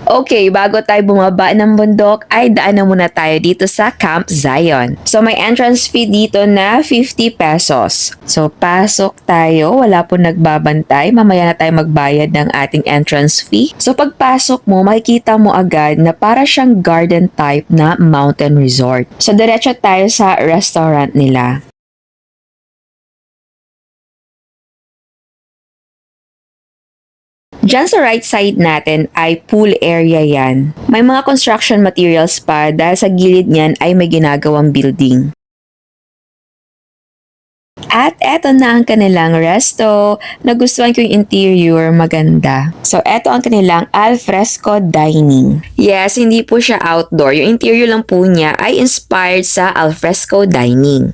Okay, bago tayo bumaba ng bundok, ay daanan muna tayo dito sa Camp Zion. So may entrance fee dito na 50 pesos. So pasok tayo, wala po nagbabantay. Mamaya na tayo magbayad ng ating entrance fee. So pagpasok mo, makikita mo agad na para siyang garden type na mountain resort. So diretso tayo sa restaurant nila. Diyan sa right side natin ay pool area yan. May mga construction materials pa dahil sa gilid niyan ay may ginagawang building. At eto na ang kanilang resto. Nagustuhan ko yung interior, maganda. So eto ang kanilang alfresco dining. Yes, hindi po siya outdoor. Yung interior lang po niya ay inspired sa alfresco dining.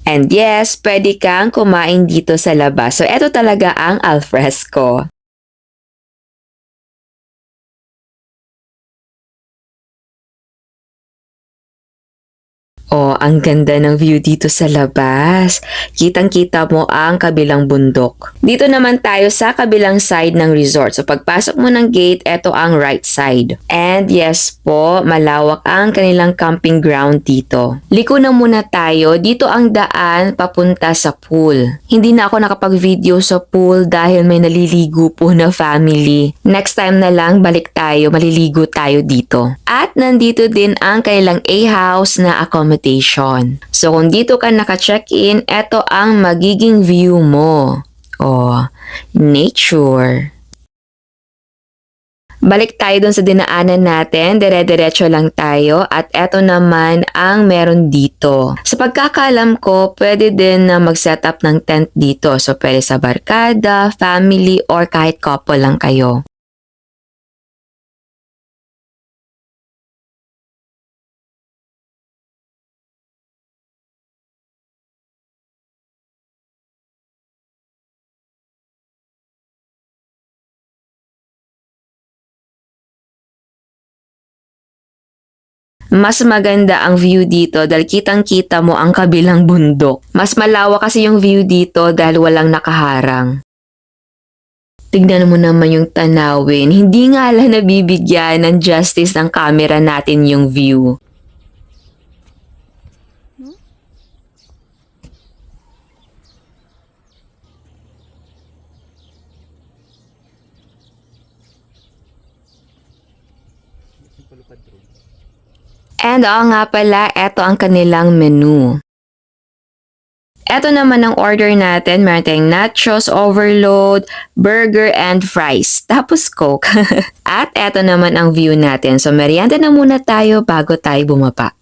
And yes, pwede kang kumain dito sa labas. So, eto talaga ang alfresco. Oh, ang ganda ng view dito sa labas. Kitang-kita mo ang kabilang bundok. Dito naman tayo sa kabilang side ng resort. So pagpasok mo ng gate, ito ang right side. And yes po, malawak ang kanilang camping ground dito. Liko na muna tayo. Dito ang daan papunta sa pool. Hindi na ako nakapag-video sa pool dahil may naliligo po na family. Next time na lang balik tayo, maliligo tayo dito. At nandito din ang kanilang A-house na accommodation. So kung dito ka naka-check-in, ito ang magiging view mo. Oh, nature. Balik tayo dun sa dinaanan natin, dire-diretso lang tayo at eto naman ang meron dito. Sa pagkakaalam ko, pwede din na mag-set up ng tent dito. So pwede sa barkada, family, or kahit couple lang kayo. Mas maganda ang view dito dahil kitang-kita mo ang kabilang bundok. Mas malawak kasi yung view dito dahil walang nakaharang. Tignan mo naman yung tanawin. Hindi nga lang nabibigyan ng justice ng camera natin yung view. And oo nga pala, eto ang kanilang menu. Eto naman ang order natin. Meron tayong nachos, overload, burger, and fries. Tapos Coke. At eto naman ang view natin. So merienda na muna tayo bago tayo bumaba.